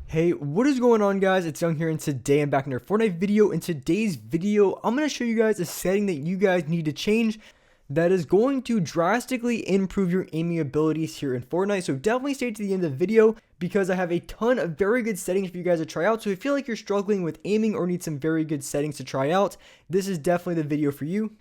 Hey, what is going on, guys? It's Young here, and today I'm back in our Fortnite video. In today's video, I'm going to show you guys a setting that you guys need to change that is going to drastically improve your aiming abilities here in Fortnite. So definitely stay to the end of the video because I have a ton of very good settings for you guys to try out. So if you feel like you're struggling with aiming or need some very good settings to try out, this is definitely the video for you.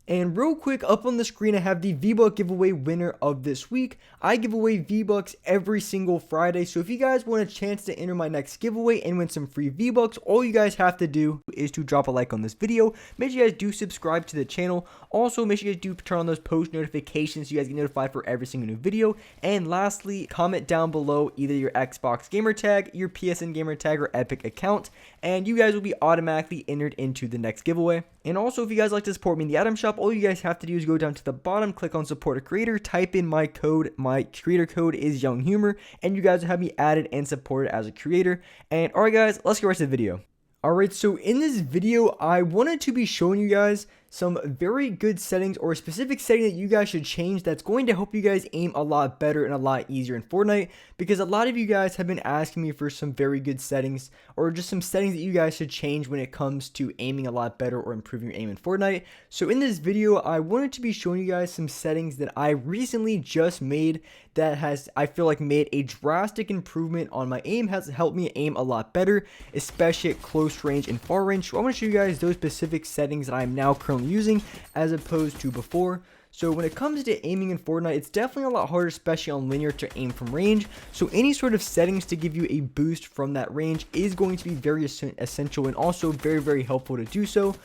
And real quick, up on the screen, I have the Vblock giveaway winner of this week. I give away V-Bucks every single Friday, so if you guys want a chance to enter my next giveaway and win some free V-Bucks, all you guys have to do is to drop a like on this video. Make sure you guys do subscribe to the channel. Also, make sure you guys do turn on those post notifications so you guys get notified for every single new video. And lastly, comment down below either your Xbox gamer tag, your PSN gamer tag, or Epic account, and you guys will be automatically entered into the next giveaway. And also, if you guys like to support me in the item shop, all you guys have to do is go down to the bottom, click on support a creator, type in my code. My creator code is Young Humor, and you guys will have me added and supported as a creator. And alright guys, let's get right to the video. Alright, so in this video, I wanted to be showing you guys some very good settings, or a specific setting that you guys should change that's going to help you guys aim a lot better and a lot easier in Fortnite, because a lot of you guys have been asking me for some very good settings, or just some settings that you guys should change when it comes to aiming a lot better or improving your aim in Fortnite. So in this video, I wanted to be showing you guys some settings that I recently just made that has, I feel like, made a drastic improvement on my aim, has helped me aim a lot better, especially at close range and far range. So I want to show you guys those specific settings that I'm now currently using as opposed to before. So when it comes to aiming in Fortnite, it's definitely a lot harder, especially on linear, to aim from range. So any sort of settings to give you a boost from that range is going to be very essential and also very, very helpful to do so.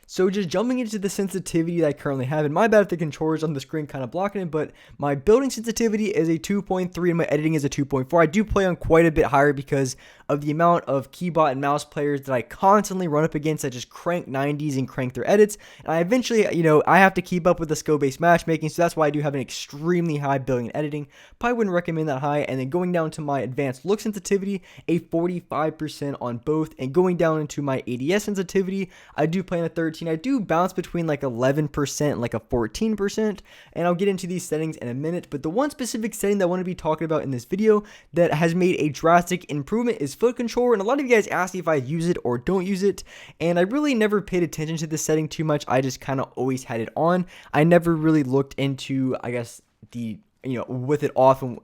So just jumping into the sensitivity that I currently have, and my bad if the controllers on the screen kind of blocking it, but my building sensitivity is a 2.3 and my editing is a 2.4. I do play on quite a bit higher because of the amount of keyboard and mouse players that I constantly run up against that just crank 90s and crank their edits. And I eventually, I have to keep up with the skill-based matchmaking, so that's why I do have an extremely high building and editing. Probably wouldn't recommend that high. And then going down to my advanced look sensitivity, a 45% on both, and going down into my ADS sensitivity, I do play on a 13. I do bounce between like 11% and like a 14%, and I'll get into these settings in a minute. But the one specific setting that I want to be talking about in this video that has made a drastic improvement is foot control. And a lot of you guys ask me if I use it or don't use it, and I really never paid attention to this setting too much. I just kind of always had it on. I never really looked into, I guess, the with it off and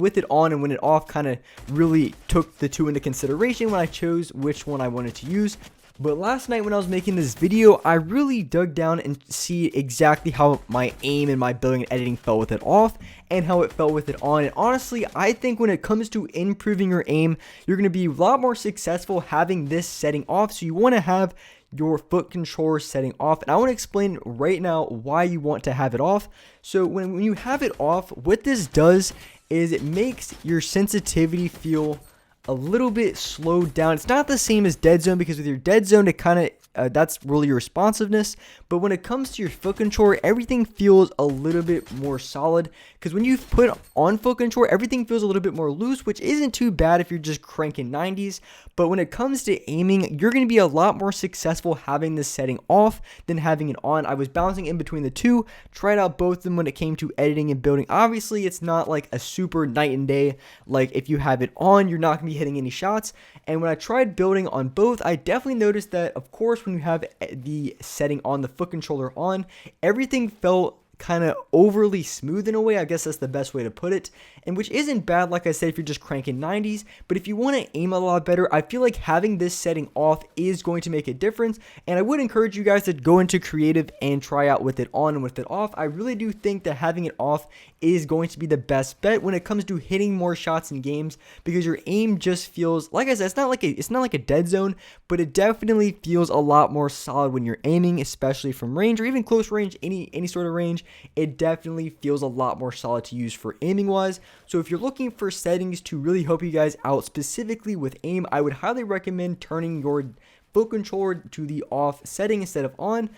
with it on and when it off, kind of really took the two into consideration when I chose which one I wanted to use. But last night when I was making this video, I really dug down and see exactly how my aim and my building and editing felt with it off and how it felt with it on. And honestly, I think when it comes to improving your aim, you're going to be a lot more successful having this setting off. So you want to have your foot controller setting off, and I want to explain right now why you want to have it off. So when you have it off, what this does is it makes your sensitivity feel a little bit slowed down. It's not the same as dead zone, because with your dead zone, it kind of that's really your responsiveness. But when it comes to your foot controller, everything feels a little bit more solid, because when you put on foot controller, everything feels a little bit more loose, which isn't too bad if you're just cranking 90s. But when it comes to aiming, you're going to be a lot more successful having this setting off than having it on. I was bouncing in between the two, tried out both of them when it came to editing and building. Obviously, it's not like a super night and day. Like if you have it on, you're not going to be hitting any shots. And when I tried building on both, I definitely noticed that, of course, when you have the setting on, the foot controller on, everything felt kind of overly smooth in a way. I guess that's the best way to put it, and which isn't bad, like I said, if you're just cranking 90s. But if you want to aim a lot better, I feel like having this setting off is going to make a difference, and I would encourage you guys to go into creative and try out with it on and with it off. I really do think that having it off is going to be the best bet when it comes to hitting more shots in games, because your aim just feels, like I said, it's not like a dead zone, but it definitely feels a lot more solid when you're aiming, especially from range or even close range, any sort of range. It definitely feels a lot more solid to use for aiming wise. So if you're looking for settings to really help you guys out specifically with aim, I would highly recommend turning your foot controller to the off setting instead of on.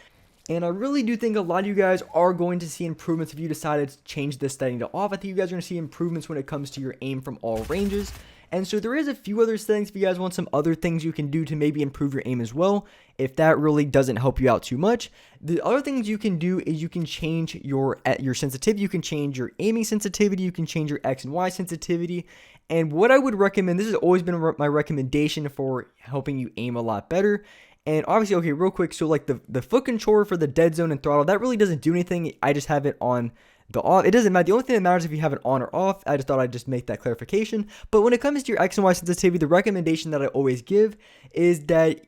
And I really do think a lot of you guys are going to see improvements if you decided to change this setting to off. I think you guys are going to see improvements when it comes to your aim from all ranges. And so there is a few other settings if you guys want some other things you can do to maybe improve your aim as well, if that really doesn't help you out too much. The other things you can do is you can change your sensitivity, you can change your aiming sensitivity, you can change your X and Y sensitivity, And what I would recommend, this has always been my recommendation for helping you aim a lot better. And obviously, okay, real quick, so like the foot controller for the dead zone and throttle, that really doesn't do anything. I just have it on the off. It doesn't matter. The only thing that matters is if you have it on or off. I just thought I'd just make that clarification. But when it comes to your X and Y sensitivity, the recommendation that I always give is that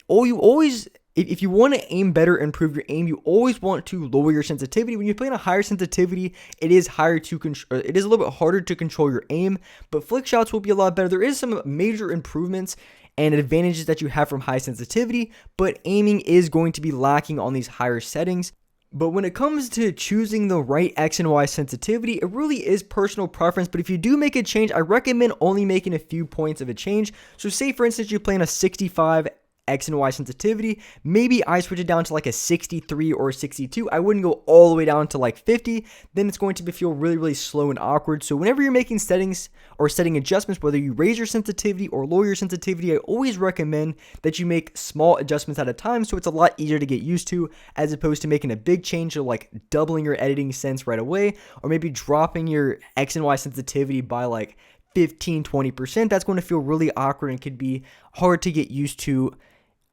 if you want to aim better, improve your aim, you always want to lower your sensitivity. When you're playing a higher sensitivity, it is it is a little bit harder to control your aim, but flick shots will be a lot better. There is some major improvements and advantages that you have from high sensitivity, but aiming is going to be lacking on these higher settings. But when it comes to choosing the right X and Y sensitivity, it really is personal preference. But if you do make a change, I recommend only making a few points of a change. So say for instance, you're playing a 65 X and Y sensitivity, maybe I switch it down to like a 63 or a 62. I wouldn't go all the way down to like 50. Then it's going to feel really, really slow and awkward. So whenever you're making settings or setting adjustments, whether you raise your sensitivity or lower your sensitivity, I always recommend that you make small adjustments at a time, so it's a lot easier to get used to, as opposed to making a big change to like doubling your editing sense right away, or maybe dropping your X and Y sensitivity by like 15-20%. That's going to feel really awkward and could be hard to get used to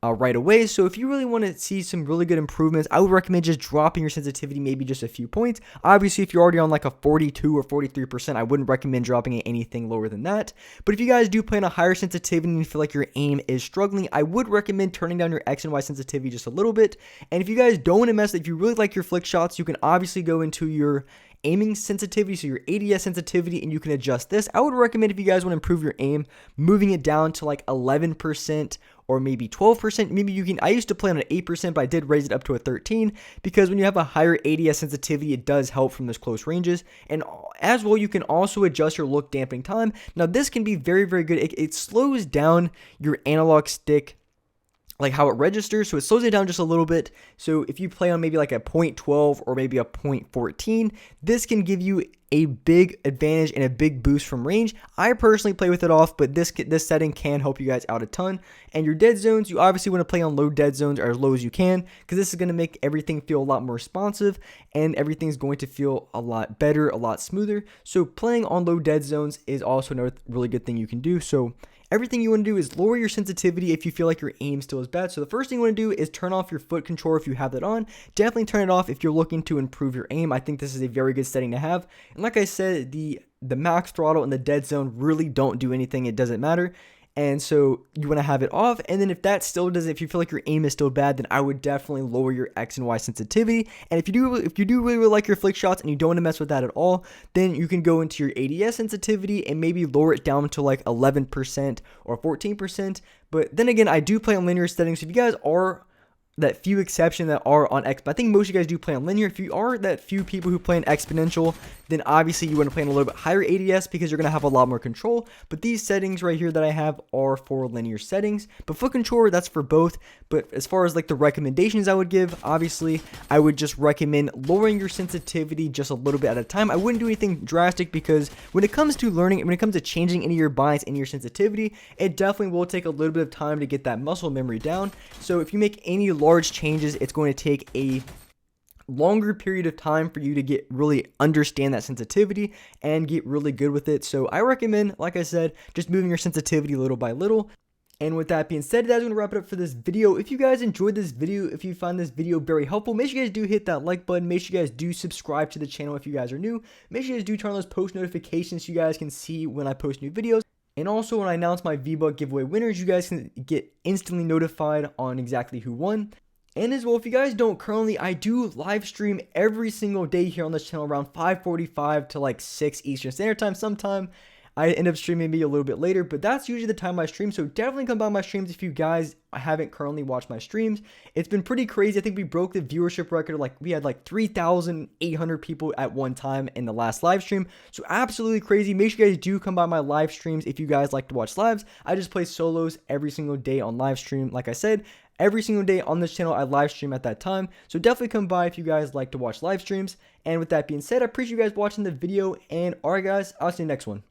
right away. So if you really want to see some really good improvements, I would recommend just dropping your sensitivity maybe just a few points. Obviously, if you're already on like a 42 or 43%, I wouldn't recommend dropping it anything lower than that. But if you guys do plan a higher sensitivity and you feel like your aim is struggling, I would recommend turning down your X and Y sensitivity just a little bit. And if you guys don't want to mess, if you really like your flick shots, you can obviously go into your aiming sensitivity, so your ADS sensitivity, and you can adjust this. I would recommend, if you guys want to improve your aim, moving it down to like 11% or maybe 12%. Maybe you can, I used to play on an 8%, but I did raise it up to a 13, because when you have a higher ADS sensitivity, it does help from those close ranges. And as well, you can also adjust your look dampening time. Now this can be very, very good. It slows down your analog stick, like how it registers, so it slows it down just a little bit. So if you play on maybe like a 0.12 or maybe a 0.14, this can give you a big advantage and a big boost from range. I personally play with it off, but this setting can help you guys out a ton. And your dead zones, you obviously want to play on low dead zones, or as low as you can, because this is going to make everything feel a lot more responsive and everything's going to feel a lot better, a lot smoother. So playing on low dead zones is also another really good thing you can do. So everything you want to do is lower your sensitivity if you feel like your aim still is bad. So the first thing you want to do is turn off your foot controller if you have that on. Definitely turn it off if you're looking to improve your aim. I think this is a very good setting to have. And like I said, the max throttle and the dead zone really don't do anything. It doesn't matter. And so you want to have it off. And then if that still doesn't, if you feel like your aim is still bad, then I would definitely lower your X and Y sensitivity. And if you do really, really like your flick shots and you don't want to mess with that at all, then you can go into your ADS sensitivity and maybe lower it down to like 11% or 14%. But then again, I do play on linear settings. So if you guys are that few exception that are on X, but I think most of you guys do play on linear. If you are that few people who play on exponential, then obviously you want to play on a little bit higher ADS, because you're going to have a lot more control. But these settings right here that I have are for linear settings, but foot controller, that's for both. But as far as like the recommendations I would give, obviously I would just recommend lowering your sensitivity just a little bit at a time. I wouldn't do anything drastic, because when it comes to learning, when it comes to changing any of your binds, any of your sensitivity, it definitely will take a little bit of time to get that muscle memory down. So if you make any large changes, it's going to take a longer period of time for you to get really understand that sensitivity and get really good with it. So I recommend, like I said, just moving your sensitivity little by little. And with that being said, that's going to wrap it up for this video. If you guys enjoyed this video, if you find this video very helpful, make sure you guys do hit that like button. Make sure you guys do subscribe to the channel if you guys are new. Make sure you guys do turn on those post notifications so you guys can see when I post new videos. And also, when I announce my Vblock giveaway winners, you guys can get instantly notified on exactly who won. And as well, if you guys don't currently, I do live stream every single day here on this channel around 5:45 to like 6 Eastern Standard Time. Sometime I end up streaming maybe a little bit later, but that's usually the time I stream. So definitely come by my streams if you guys haven't currently watched my streams. It's been pretty crazy. I think we broke the viewership record. Like, we had like 3,800 people at one time in the last live stream. So absolutely crazy. Make sure you guys do come by my live streams if you guys like to watch lives. I just play solos every single day on live stream. Like I said, every single day on this channel, I live stream at that time. So definitely come by if you guys like to watch live streams. And with that being said, I appreciate you guys watching the video. And alright guys, I'll see you next one.